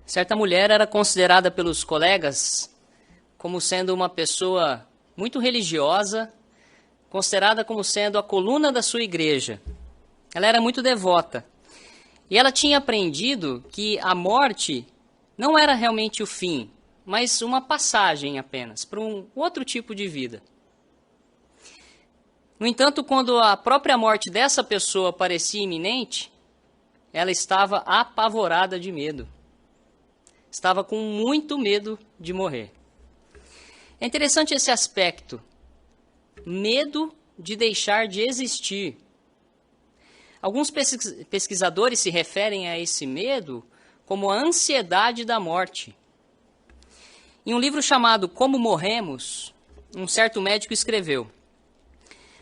Certa mulher era considerada pelos colegas como sendo uma pessoa muito religiosa, considerada como sendo a coluna da sua igreja. Ela era muito devota. E ela tinha aprendido que a morte não era realmente o fim, mas uma passagem apenas para um outro tipo de vida. No entanto, quando a própria morte dessa pessoa parecia iminente, ela estava apavorada de medo. Estava com muito medo de morrer. É interessante esse aspecto. Medo de deixar de existir. Alguns pesquisadores se referem a esse medo como a ansiedade da morte. Em um livro chamado Como Morremos, um certo médico escreveu: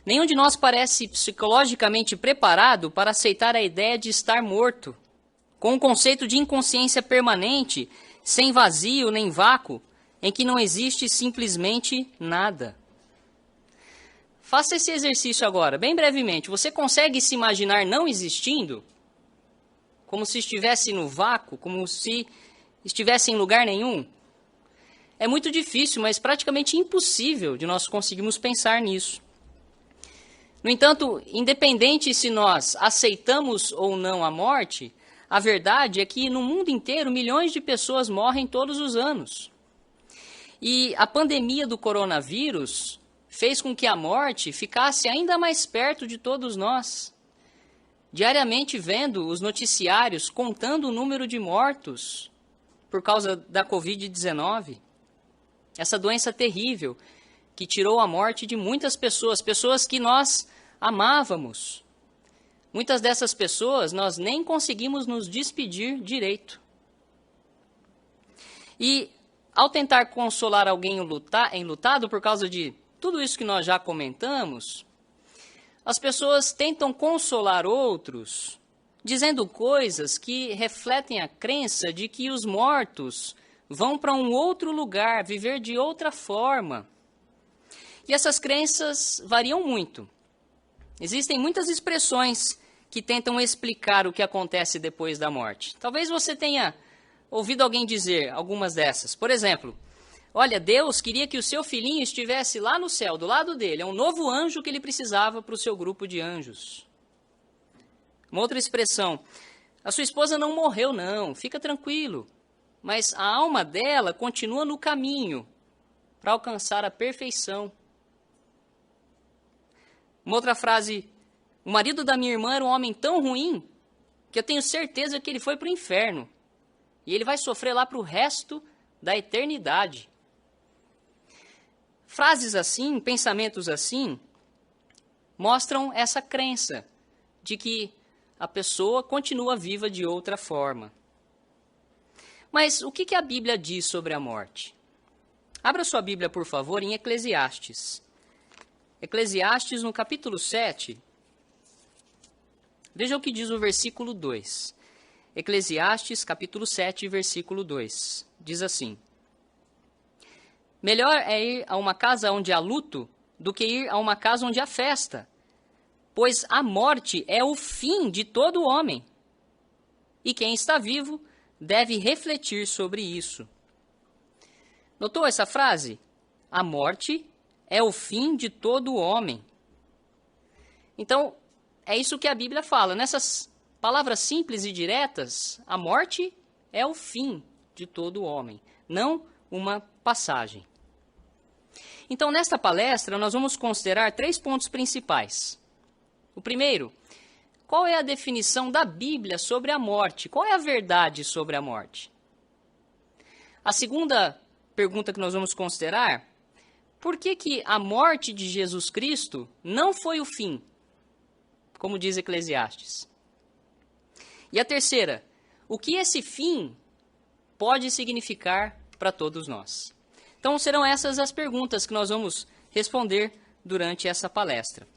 nenhum de nós parece psicologicamente preparado para aceitar a ideia de estar morto, com um conceito de inconsciência permanente, sem vazio nem vácuo, em que não existe simplesmente nada. Faça esse exercício agora, bem brevemente. Você consegue se imaginar não existindo? Como se estivesse no vácuo, como se estivesse em lugar nenhum? É muito difícil, mas praticamente impossível de nós conseguirmos pensar nisso. No entanto, independente se nós aceitamos ou não a morte, a verdade é que no mundo inteiro milhões de pessoas morrem todos os anos. E a pandemia do coronavírus fez com que a morte ficasse ainda mais perto de todos nós. Diariamente vendo os noticiários contando o número de mortos por causa da Covid-19. Essa doença terrível que tirou a morte de muitas pessoas, pessoas que nós amávamos. Muitas dessas pessoas nós nem conseguimos nos despedir direito. E ao tentar consolar alguém enlutado por causa de tudo isso que nós já comentamos, as pessoas tentam consolar outros, dizendo coisas que refletem a crença de que os mortos vão para um outro lugar, viver de outra forma. E essas crenças variam muito. Existem muitas expressões que tentam explicar o que acontece depois da morte. Talvez você tenha ouvido alguém dizer algumas dessas. Por exemplo, olha, Deus queria que o seu filhinho estivesse lá no céu, do lado dele. É um novo anjo que ele precisava para o seu grupo de anjos. Uma outra expressão, a sua esposa não morreu não, fica tranquilo. Mas a alma dela continua no caminho para alcançar a perfeição. Uma outra frase, o marido da minha irmã era um homem tão ruim que eu tenho certeza que ele foi para o inferno. E ele vai sofrer lá para o resto da eternidade. Frases assim, pensamentos assim, mostram essa crença de que a pessoa continua viva de outra forma. Mas o que a Bíblia diz sobre a morte? Abra sua Bíblia, por favor, em Eclesiastes. Eclesiastes, no capítulo 7. Veja o que diz o versículo 2. Eclesiastes, capítulo 7, versículo 2. Diz assim: melhor é ir a uma casa onde há luto do que ir a uma casa onde há festa, pois a morte é o fim de todo homem. E quem está vivo deve refletir sobre isso. Notou essa frase? A morte é o fim de todo homem. Então, é isso que a Bíblia fala. Nessas palavras simples e diretas, a morte é o fim de todo homem, não uma passagem. Então, nesta palestra, nós vamos considerar 3 pontos principais. O primeiro, qual é a definição da Bíblia sobre a morte? Qual é a verdade sobre a morte? A segunda pergunta que nós vamos considerar, por que a morte de Jesus Cristo não foi o fim, como diz Eclesiastes? E a terceira, o que esse fim pode significar para todos nós? Então serão essas as perguntas que nós vamos responder durante essa palestra.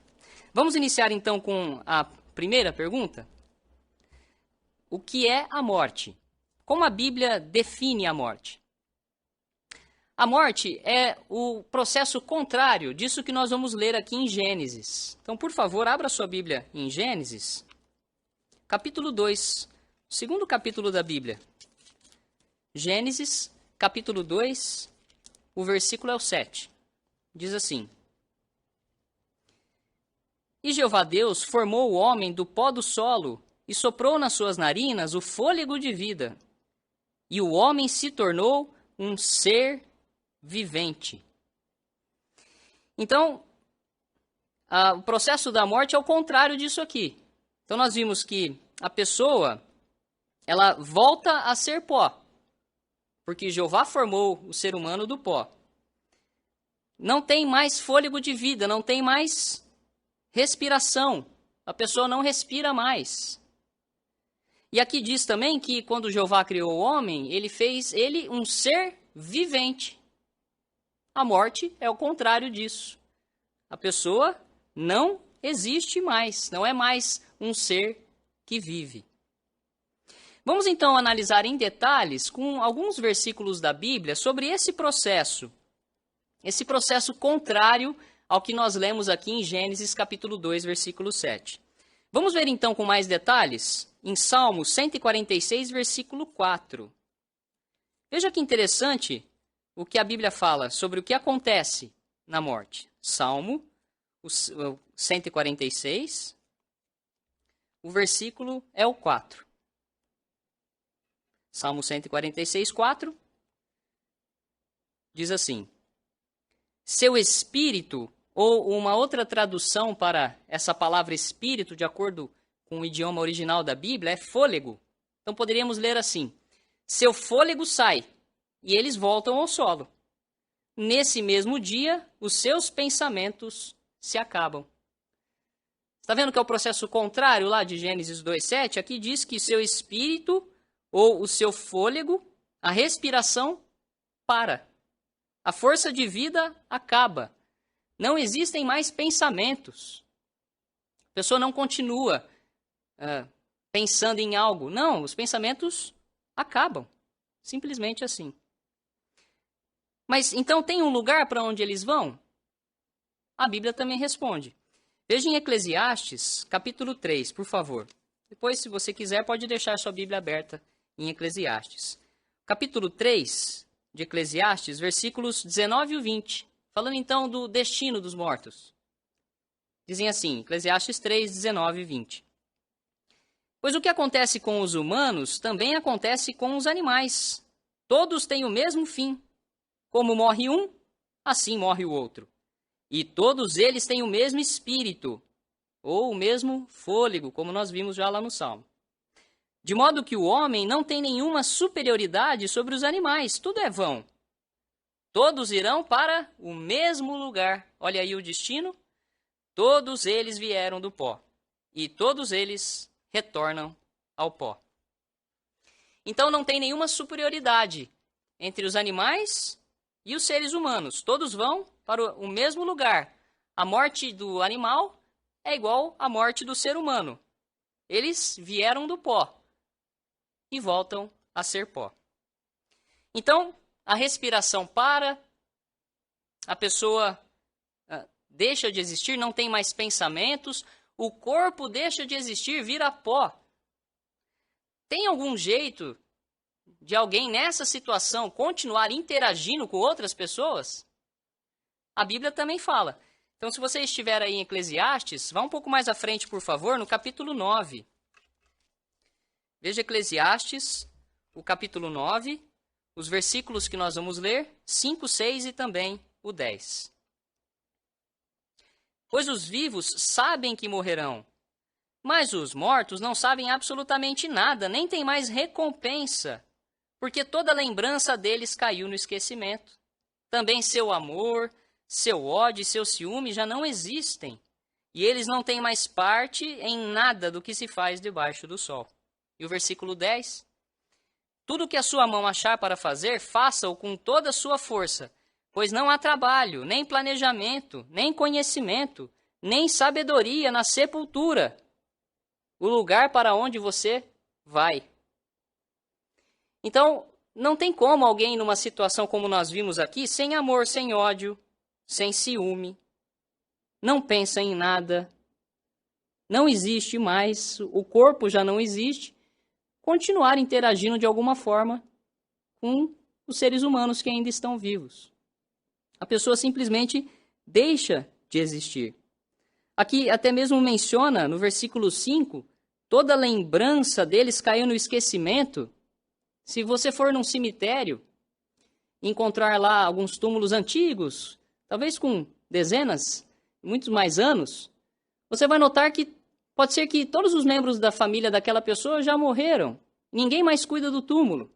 Vamos iniciar então com a primeira pergunta. O que é a morte? Como a Bíblia define a morte? A morte é o processo contrário disso que nós vamos ler aqui em Gênesis. Então, por favor, abra sua Bíblia em Gênesis, capítulo 2, segundo capítulo da Bíblia. Gênesis, capítulo 2, o versículo é o 7. Diz assim: E Jeová Deus formou o homem do pó do solo e soprou nas suas narinas o fôlego de vida. E o homem se tornou um ser vivente. Então, o processo da morte é o contrário disso aqui. Então, nós vimos que a pessoa, ela volta a ser pó, porque Jeová formou o ser humano do pó. Não tem mais fôlego de vida, não tem mais respiração. A pessoa não respira mais. E aqui diz também que quando Jeová criou o homem, ele fez ele um ser vivente. A morte é o contrário disso. A pessoa não existe mais, não é mais um ser que vive. Vamos então analisar em detalhes com alguns versículos da Bíblia sobre esse processo contrário ao que nós lemos aqui em Gênesis capítulo 2, versículo 7. Vamos ver então com mais detalhes em Salmo 146, versículo 4. Veja que interessante o que a Bíblia fala sobre o que acontece na morte. Salmo 146, o versículo é o 4. Salmo 146, 4, diz assim: Seu espírito, ou uma outra tradução para essa palavra espírito, de acordo com o idioma original da Bíblia, é fôlego. Então poderíamos ler assim: seu fôlego sai, e eles voltam ao solo. Nesse mesmo dia, os seus pensamentos se acabam. Está vendo que é o processo contrário lá de Gênesis 2:7? Aqui diz que seu espírito ou o seu fôlego, a respiração, para. A força de vida acaba. Não existem mais pensamentos. A pessoa não continua pensando em algo. Não, os pensamentos acabam. Simplesmente assim. Mas então tem um lugar para onde eles vão? A Bíblia também responde. Veja em Eclesiastes, capítulo 3, por favor. Depois, se você quiser, pode deixar sua Bíblia aberta em Eclesiastes. Capítulo 3 de Eclesiastes, versículos 19 e 20. Falando então do destino dos mortos. Dizem assim, Eclesiastes 3, 19 e 20. Pois o que acontece com os humanos também acontece com os animais. Todos têm o mesmo fim. Como morre um, assim morre o outro. E todos eles têm o mesmo espírito, ou o mesmo fôlego, como nós vimos já lá no Salmo. De modo que o homem não tem nenhuma superioridade sobre os animais, tudo é vão. Todos irão para o mesmo lugar. Olha aí o destino. Todos eles vieram do pó, e todos eles retornam ao pó. Então não tem nenhuma superioridade entre os animais e os seres humanos. Todos vão para o mesmo lugar. A morte do animal é igual à morte do ser humano. Eles vieram do pó e voltam a ser pó. Então, a respiração para, a pessoa deixa de existir, não tem mais pensamentos, o corpo deixa de existir, vira pó. Tem algum jeito de alguém nessa situação continuar interagindo com outras pessoas? A Bíblia também fala. Então, se você estiver aí em Eclesiastes, vá um pouco mais à frente, por favor, no capítulo 9. Veja Eclesiastes, o capítulo 9, os versículos que nós vamos ler, 5, 6 e também o 10. Pois os vivos sabem que morrerão, mas os mortos não sabem absolutamente nada, nem têm mais recompensa, porque toda lembrança deles caiu no esquecimento. Também seu amor, seu ódio e seu ciúme já não existem, e eles não têm mais parte em nada do que se faz debaixo do sol. E o versículo 10. Tudo que a sua mão achar para fazer, faça-o com toda a sua força, pois não há trabalho, nem planejamento, nem conhecimento, nem sabedoria na sepultura, o lugar para onde você vai. Então, não tem como alguém numa situação como nós vimos aqui, sem amor, sem ódio, sem ciúme, não pensa em nada, não existe mais, o corpo já não existe, continuar interagindo de alguma forma com os seres humanos que ainda estão vivos. A pessoa simplesmente deixa de existir. Aqui até mesmo menciona, no versículo 5, toda lembrança deles caiu no esquecimento. Se você for num cemitério, encontrar lá alguns túmulos antigos, talvez com dezenas, muitos mais anos, você vai notar que pode ser que todos os membros da família daquela pessoa já morreram. Ninguém mais cuida do túmulo.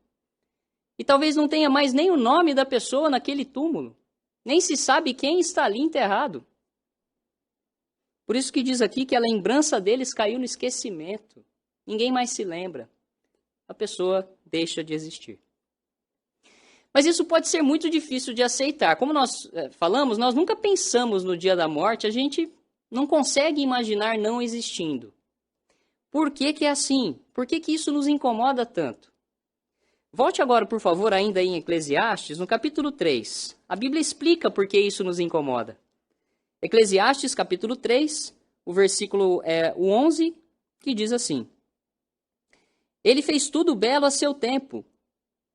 E talvez não tenha mais nem o nome da pessoa naquele túmulo. Nem se sabe quem está ali enterrado. Por isso que diz aqui que a lembrança deles caiu no esquecimento. Ninguém mais se lembra. A pessoa deixa de existir. Mas isso pode ser muito difícil de aceitar. Como nós falamos, nós nunca pensamos no dia da morte, a gente não consegue imaginar não existindo. Por que que é assim? Por que que isso nos incomoda tanto? Volte agora, por favor, ainda em Eclesiastes, no capítulo 3. A Bíblia explica por que isso nos incomoda. Eclesiastes, capítulo 3, o versículo o 11, que diz assim: Ele fez tudo belo a seu tempo,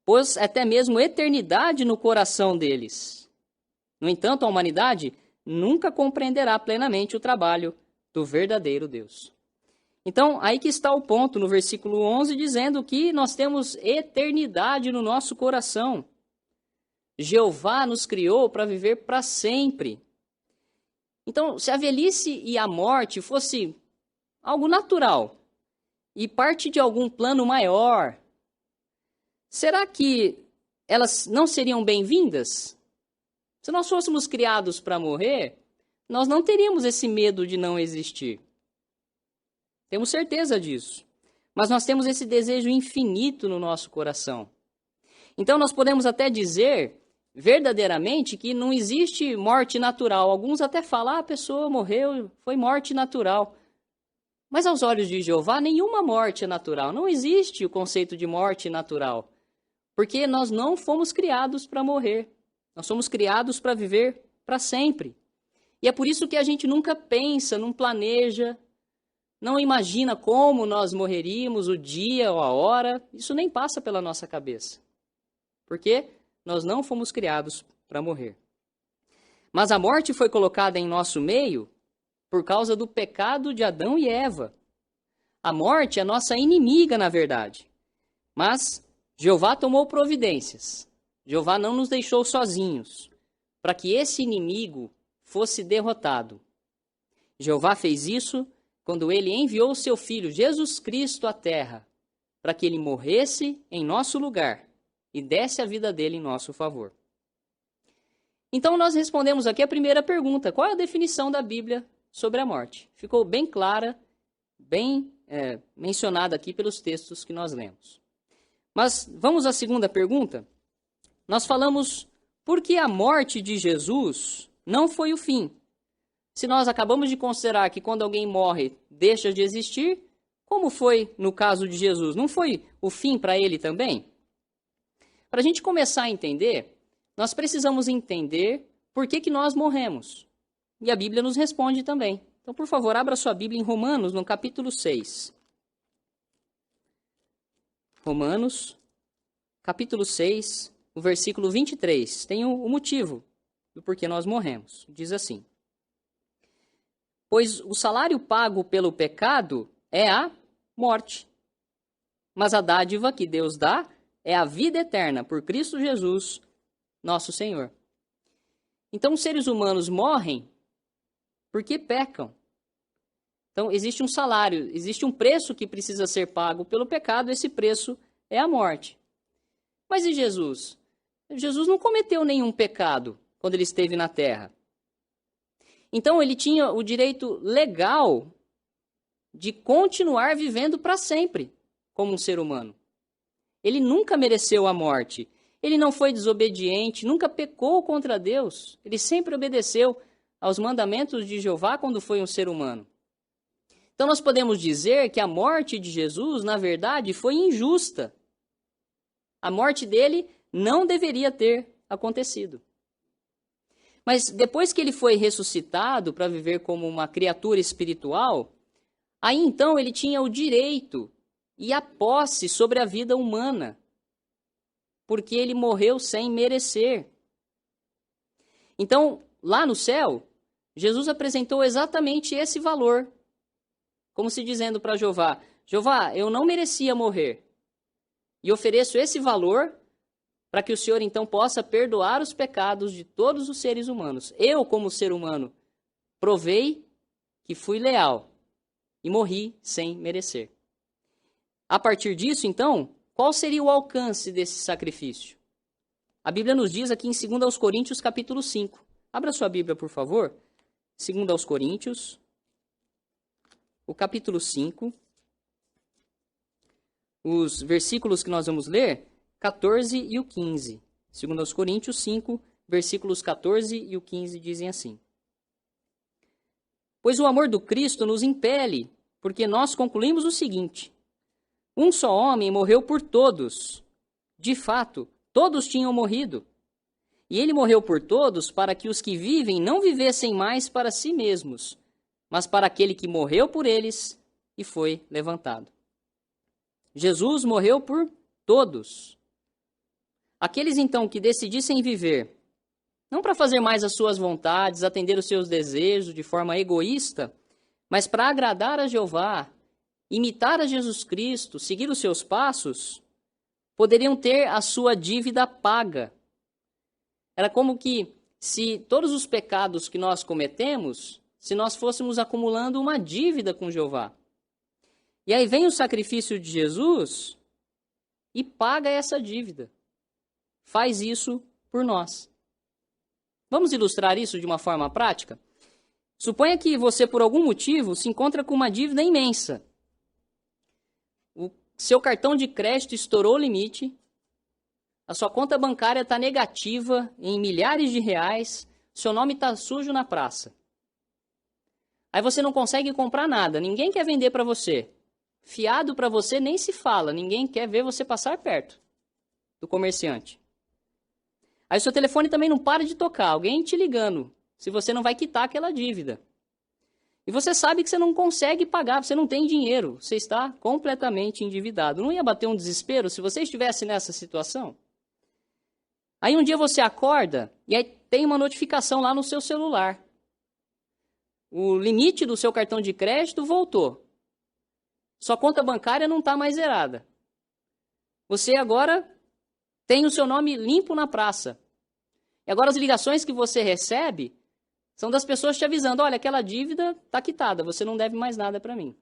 pôs até mesmo eternidade no coração deles. No entanto, a humanidade nunca compreenderá plenamente o trabalho do verdadeiro Deus. Então, aí que está o ponto, no versículo 11, dizendo que nós temos eternidade no nosso coração. Jeová nos criou para viver para sempre. Então, se a velhice e a morte fosse algo natural e parte de algum plano maior, será que elas não seriam bem-vindas? Se nós fôssemos criados para morrer, nós não teríamos esse medo de não existir. Temos certeza disso. Mas nós temos esse desejo infinito no nosso coração. Então nós podemos até dizer, verdadeiramente, que não existe morte natural. Alguns até falam, a pessoa morreu, foi morte natural. Mas aos olhos de Jeová, nenhuma morte é natural. Não existe o conceito de morte natural. Porque nós não fomos criados para morrer. Nós somos criados para viver para sempre. E é por isso que a gente nunca pensa, não planeja, não imagina como nós morreríamos, o dia ou a hora. Isso nem passa pela nossa cabeça. Porque nós não fomos criados para morrer. Mas a morte foi colocada em nosso meio por causa do pecado de Adão e Eva. A morte é nossa inimiga, na verdade. Mas Jeová tomou providências. Jeová não nos deixou sozinhos para que esse inimigo fosse derrotado. Jeová fez isso quando ele enviou seu Filho, Jesus Cristo, à terra, para que ele morresse em nosso lugar e desse a vida dele em nosso favor. Então nós respondemos aqui a primeira pergunta: qual é a definição da Bíblia sobre a morte? Ficou bem clara, bem mencionada aqui pelos textos que nós lemos. Mas vamos à segunda pergunta? Nós falamos por que a morte de Jesus não foi o fim. Se nós acabamos de considerar que quando alguém morre, deixa de existir, como foi no caso de Jesus? Não foi o fim para ele também? Para a gente começar a entender, nós precisamos entender por que nós morremos. E a Bíblia nos responde também. Então, por favor, abra sua Bíblia em Romanos, no capítulo 6. Romanos, capítulo 6, o versículo 23. Tem o motivo do porquê nós morremos. Diz assim: Pois o salário pago pelo pecado é a morte. Mas a dádiva que Deus dá é a vida eterna por Cristo Jesus, nosso Senhor. Então, os seres humanos morrem porque pecam. Então, existe um salário, existe um preço que precisa ser pago pelo pecado, esse preço é a morte. Mas e Jesus? Jesus não cometeu nenhum pecado quando ele esteve na terra. Então, ele tinha o direito legal de continuar vivendo para sempre como um ser humano. Ele nunca mereceu a morte. Ele não foi desobediente, nunca pecou contra Deus. Ele sempre obedeceu aos mandamentos de Jeová quando foi um ser humano. Então, nós podemos dizer que a morte de Jesus, na verdade, foi injusta. A morte dele não deveria ter acontecido. Mas depois que ele foi ressuscitado para viver como uma criatura espiritual, aí então ele tinha o direito e a posse sobre a vida humana. porque ele morreu sem merecer. Então, lá no céu, Jesus apresentou exatamente esse valor, como se dizendo para Jeová: Jeová, eu não merecia morrer, e ofereço esse valor para que o Senhor então possa perdoar os pecados de todos os seres humanos. Eu, como ser humano, provei que fui leal e morri sem merecer. A partir disso, então, qual seria o alcance desse sacrifício? A Bíblia nos diz aqui em 2 Coríntios, capítulo 5. Abra sua Bíblia, por favor. 2 Coríntios, o capítulo 5. Os versículos que nós vamos ler, 14 e o 15. 2 Coríntios 5, versículos 14 e o 15 dizem assim: Pois o amor do Cristo nos impele, porque nós concluímos o seguinte: um só homem morreu por todos. De fato, todos tinham morrido. E ele morreu por todos para que os que vivem não vivessem mais para si mesmos, mas para aquele que morreu por eles e foi levantado. Jesus morreu por todos. Aqueles, então, que decidissem viver, não para fazer mais as suas vontades, atender os seus desejos de forma egoísta, mas para agradar a Jeová, imitar a Jesus Cristo, seguir os seus passos, poderiam ter a sua dívida paga. Era como que, se todos os pecados que nós cometemos, se nós fôssemos acumulando uma dívida com Jeová. E aí vem o sacrifício de Jesus e paga essa dívida. Faz isso por nós. Vamos ilustrar isso de uma forma prática? Suponha que você, por algum motivo, se encontra com uma dívida imensa. O seu cartão de crédito estourou o limite, a sua conta bancária está negativa em milhares de reais, seu nome está sujo na praça. Aí você não consegue comprar nada, ninguém quer vender para você. Fiado para você nem se fala, ninguém quer ver você passar perto do comerciante. Aí seu telefone também não para de tocar, alguém te ligando, se você não vai quitar aquela dívida. E você sabe que você não consegue pagar, você não tem dinheiro, você está completamente endividado. Não ia bater um desespero se você estivesse nessa situação? Aí um dia você acorda e aí tem uma notificação lá no seu celular. O limite do seu cartão de crédito voltou. Sua conta bancária não está mais zerada. Você agora tem o seu nome limpo na praça. E agora as ligações que você recebe são das pessoas te avisando: olha, aquela dívida está quitada, você não deve mais nada para mim.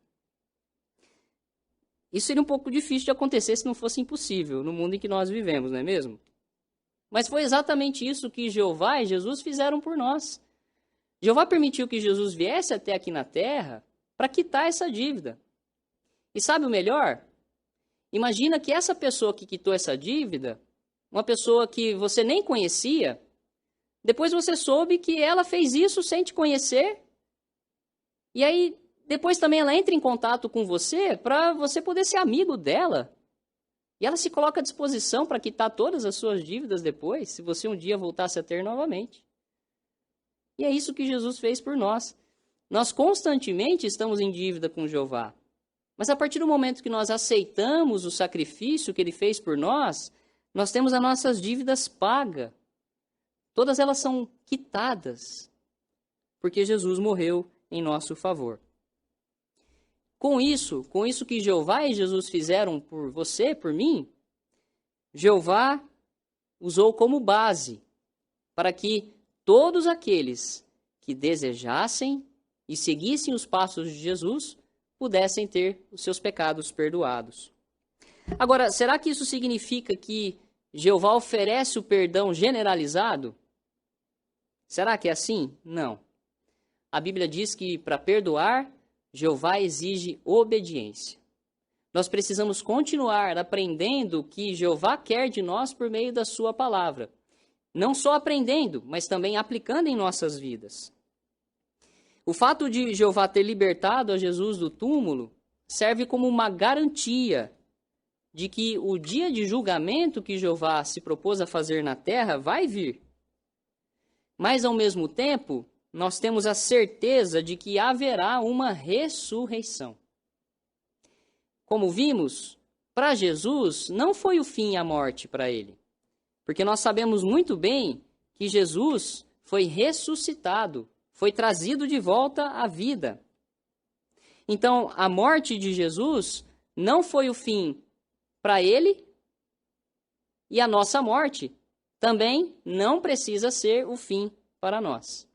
Isso seria um pouco difícil de acontecer se não fosse impossível no mundo em que nós vivemos, não é mesmo? Mas foi exatamente isso que Jeová e Jesus fizeram por nós. Jeová permitiu que Jesus viesse até aqui na terra para quitar essa dívida. E sabe o melhor? Imagina que essa pessoa que quitou essa dívida, uma pessoa que você nem conhecia, depois você soube que ela fez isso sem te conhecer, e aí depois também ela entra em contato com você para você poder ser amigo dela. E ela se coloca à disposição para quitar todas as suas dívidas depois, se você um dia voltasse a ter novamente. E é isso que Jesus fez por nós. Nós constantemente estamos em dívida com Jeová. Mas a partir do momento que nós aceitamos o sacrifício que ele fez por nós, nós temos as nossas dívidas pagas. Todas elas são quitadas, porque Jesus morreu em nosso favor. Com isso que Jeová e Jesus fizeram por você, por mim, Jeová usou como base para que todos aqueles que desejassem e seguissem os passos de Jesus pudessem ter os seus pecados perdoados. Agora, será que isso significa que Jeová oferece o perdão generalizado? Será que é assim? Não. A Bíblia diz que para perdoar, Jeová exige obediência. Nós precisamos continuar aprendendo o que Jeová quer de nós por meio da sua palavra. Não só aprendendo, mas também aplicando em nossas vidas. O fato de Jeová ter libertado a Jesus do túmulo serve como uma garantia de que o dia de julgamento que Jeová se propôs a fazer na terra vai vir. Mas, ao mesmo tempo, nós temos a certeza de que haverá uma ressurreição. Como vimos, para Jesus não foi o fim a morte para ele. Porque nós sabemos muito bem que Jesus foi ressuscitado, foi trazido de volta à vida. Então, a morte de Jesus não foi o fim para ele, e a nossa morte também não precisa ser o fim para nós.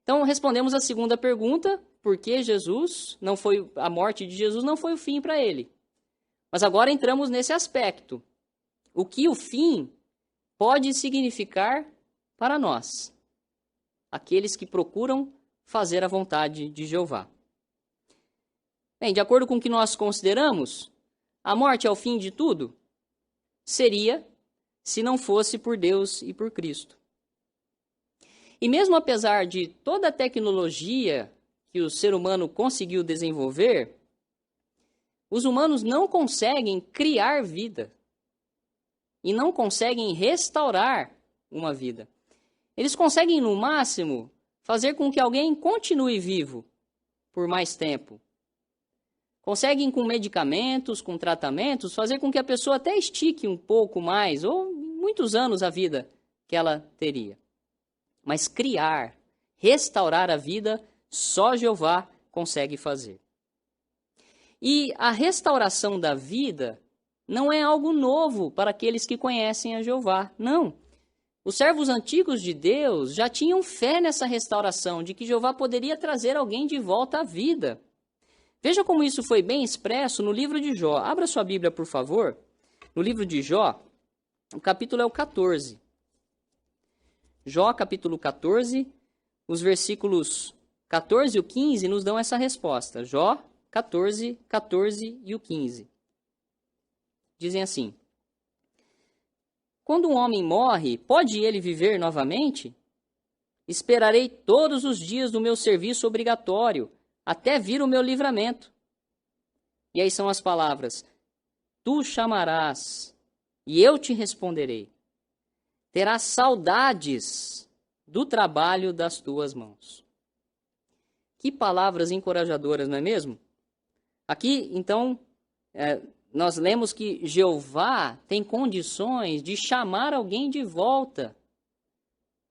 Então, respondemos a segunda pergunta, por que a morte de Jesus não foi o fim para ele? Mas agora entramos nesse aspecto. O que o fim pode significar para nós, aqueles que procuram fazer a vontade de Jeová? Bem, de acordo com o que nós consideramos, a morte é o fim de tudo? Seria, se não fosse por Deus e por Cristo. E mesmo apesar de toda a tecnologia que o ser humano conseguiu desenvolver, os humanos não conseguem criar vida e não conseguem restaurar uma vida. Eles conseguem, no máximo, fazer com que alguém continue vivo por mais tempo. Conseguem, com medicamentos, com tratamentos, fazer com que a pessoa até estique um pouco mais, ou muitos anos a vida que ela teria. Mas criar, restaurar a vida, só Jeová consegue fazer. E a restauração da vida não é algo novo para aqueles que conhecem a Jeová, não. Os servos antigos de Deus já tinham fé nessa restauração, de que Jeová poderia trazer alguém de volta à vida. Veja como isso foi bem expresso no livro de Jó. Abra sua Bíblia, por favor. No livro de Jó, o capítulo é o 14. Jó, capítulo 14, os versículos 14 e o 15 nos dão essa resposta. Jó, 14, 14 e o 15. Dizem assim: quando um homem morre, pode ele viver novamente? Esperarei todos os dias do meu serviço obrigatório, até vir o meu livramento. E aí são as palavras: tu chamarás, e eu te responderei. Terás saudades do trabalho das tuas mãos. Que palavras encorajadoras, não é mesmo? Aqui, então, nós lemos que Jeová tem condições de chamar alguém de volta.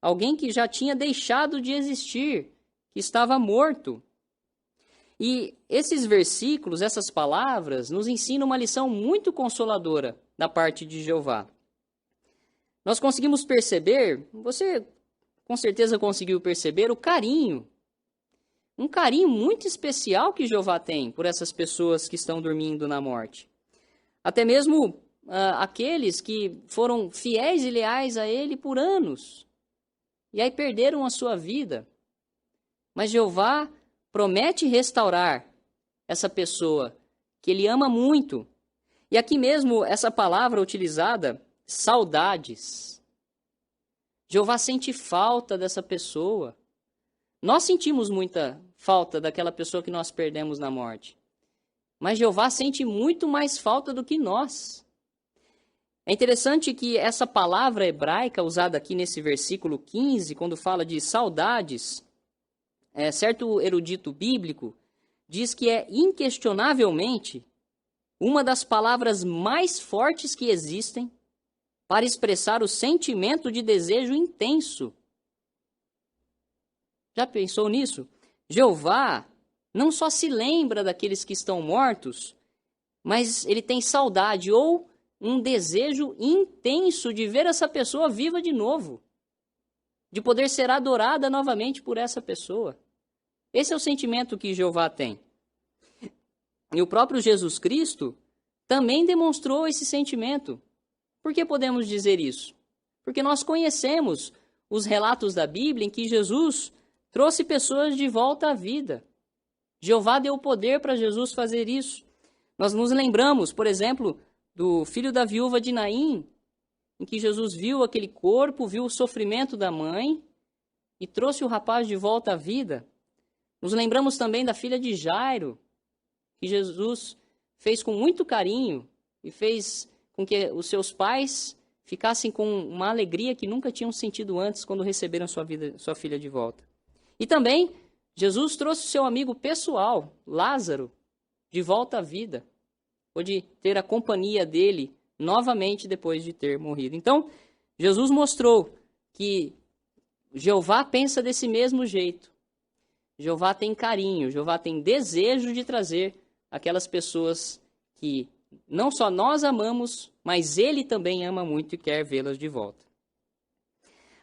Alguém que já tinha deixado de existir, que estava morto. E esses versículos, essas palavras, nos ensinam uma lição muito consoladora da parte de Jeová. Nós conseguimos perceber, você com certeza conseguiu perceber, o carinho. Um carinho muito especial que Jeová tem por essas pessoas que estão dormindo na morte. Até mesmo aqueles que foram fiéis e leais a Ele por anos. E aí perderam a sua vida. Mas Jeová promete restaurar essa pessoa que Ele ama muito. E aqui mesmo essa palavra utilizada, saudades. Jeová sente falta dessa pessoa. Nós sentimos muita falta daquela pessoa que nós perdemos na morte. Mas Jeová sente muito mais falta do que nós. É interessante que essa palavra hebraica usada aqui nesse versículo 15, quando fala de saudades, certo erudito bíblico diz que é inquestionavelmente uma das palavras mais fortes que existem para expressar o sentimento de desejo intenso. Já pensou nisso? Jeová não só se lembra daqueles que estão mortos, mas ele tem saudade ou um desejo intenso de ver essa pessoa viva de novo, de poder ser adorada novamente por essa pessoa. Esse é o sentimento que Jeová tem. E o próprio Jesus Cristo também demonstrou esse sentimento. Por que podemos dizer isso? Porque nós conhecemos os relatos da Bíblia em que Jesus trouxe pessoas de volta à vida. Jeová deu poder para Jesus fazer isso. Nós nos lembramos, por exemplo, do filho da viúva de Naim, em que Jesus viu aquele corpo, viu o sofrimento da mãe e trouxe o rapaz de volta à vida. Nos lembramos também da filha de Jairo, que Jesus fez com muito carinho e fez com que os seus pais ficassem com uma alegria que nunca tinham sentido antes quando receberam sua filha de volta. E também Jesus trouxe o seu amigo pessoal, Lázaro, de volta à vida. Pôde ter a companhia dele novamente depois de ter morrido. Então, Jesus mostrou que Jeová pensa desse mesmo jeito. Jeová tem carinho, Jeová tem desejo de trazer aquelas pessoas que não só nós amamos, mas Ele também ama muito e quer vê-las de volta.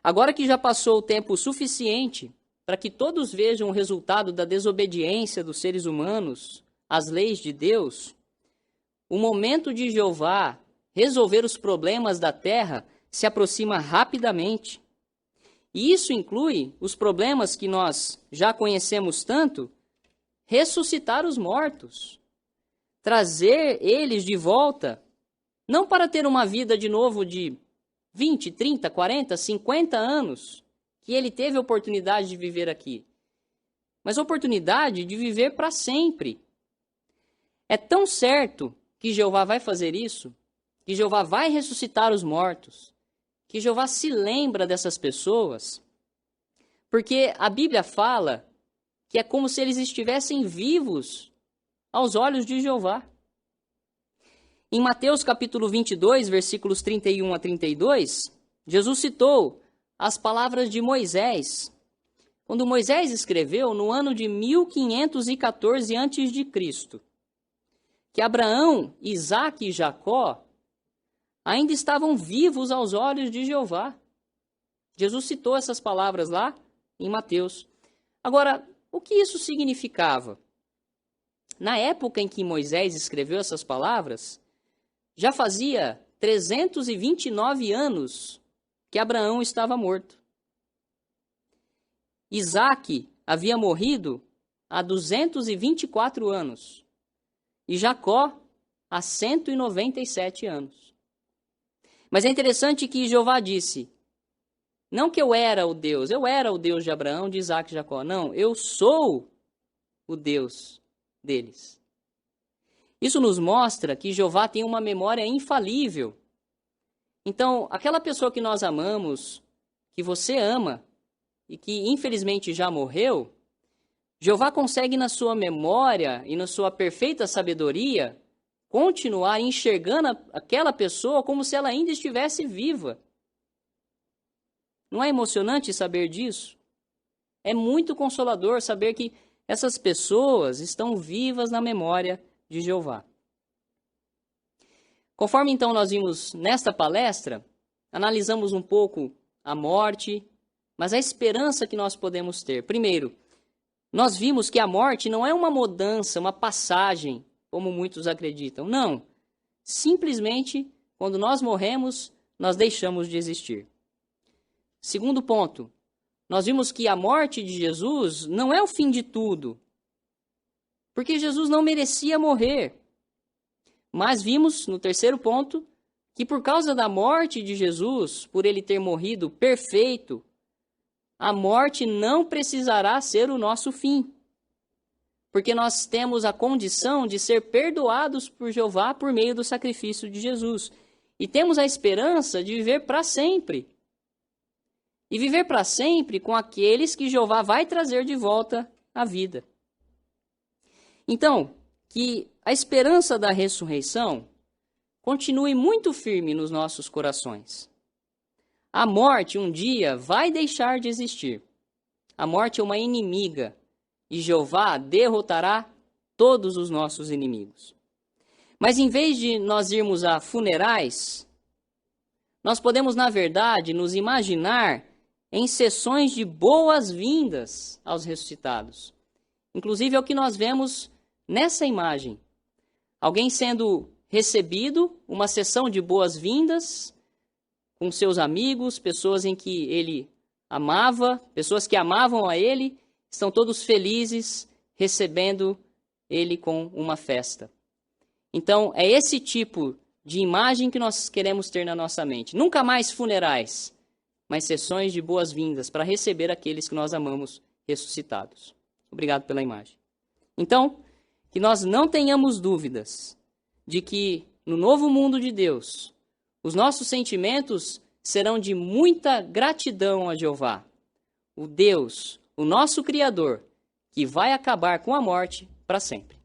Agora que já passou o tempo suficiente para que todos vejam o resultado da desobediência dos seres humanos às leis de Deus, o momento de Jeová resolver os problemas da terra se aproxima rapidamente. E isso inclui os problemas que nós já conhecemos tanto, ressuscitar os mortos, trazer eles de volta, não para ter uma vida de novo de 20, 30, 40, 50 anos, que ele teve a oportunidade de viver aqui, mas a oportunidade de viver para sempre. É tão certo que Jeová vai fazer isso, que Jeová vai ressuscitar os mortos, que Jeová se lembra dessas pessoas, porque a Bíblia fala que é como se eles estivessem vivos aos olhos de Jeová. Em Mateus capítulo 22, versículos 31 a 32, Jesus citou as palavras de Moisés, quando Moisés escreveu no ano de 1514 a.C., que Abraão, Isaque e Jacó ainda estavam vivos aos olhos de Jeová. Jesus citou essas palavras lá em Mateus. Agora, o que isso significava? Na época em que Moisés escreveu essas palavras, já fazia 329 anos que Abraão estava morto. Isaque havia morrido há 224 anos e Jacó há 197 anos. Mas é interessante que Jeová disse, não que eu era o Deus de Abraão, de Isaque e Jacó. Não, eu sou o Deus deles. Isso nos mostra que Jeová tem uma memória infalível. Então, aquela pessoa que nós amamos, que você ama, e que infelizmente já morreu, Jeová consegue na sua memória e na sua perfeita sabedoria continuar enxergando aquela pessoa como se ela ainda estivesse viva. Não é emocionante saber disso? É muito consolador saber que essas pessoas estão vivas na memória de Jeová. Conforme então nós vimos nesta palestra, analisamos um pouco a morte, mas a esperança que nós podemos ter. Primeiro, nós vimos que a morte não é uma mudança, uma passagem, como muitos acreditam. Não. Simplesmente, quando nós morremos, nós deixamos de existir. Segundo ponto, nós vimos que a morte de Jesus não é o fim de tudo, porque Jesus não merecia morrer. Mas vimos, no terceiro ponto, que por causa da morte de Jesus, por ele ter morrido perfeito, a morte não precisará ser o nosso fim, porque nós temos a condição de ser perdoados por Jeová por meio do sacrifício de Jesus. E temos a esperança de viver para sempre. E viver para sempre com aqueles que Jeová vai trazer de volta à vida. Então, que a esperança da ressurreição continue muito firme nos nossos corações. A morte um dia vai deixar de existir. A morte é uma inimiga e Jeová derrotará todos os nossos inimigos. Mas em vez de nós irmos a funerais, nós podemos, na verdade, nos imaginar em sessões de boas-vindas aos ressuscitados. Inclusive é o que nós vemos nessa imagem. Alguém sendo recebido, uma sessão de boas-vindas com seus amigos, pessoas em que ele amava, pessoas que amavam a ele, estão todos felizes recebendo ele com uma festa. Então, é esse tipo de imagem que nós queremos ter na nossa mente. Nunca mais funerais, mas sessões de boas-vindas para receber aqueles que nós amamos ressuscitados. Obrigado pela imagem. Então, que nós não tenhamos dúvidas de que no novo mundo de Deus, os nossos sentimentos serão de muita gratidão a Jeová, o Deus, o nosso Criador, que vai acabar com a morte para sempre.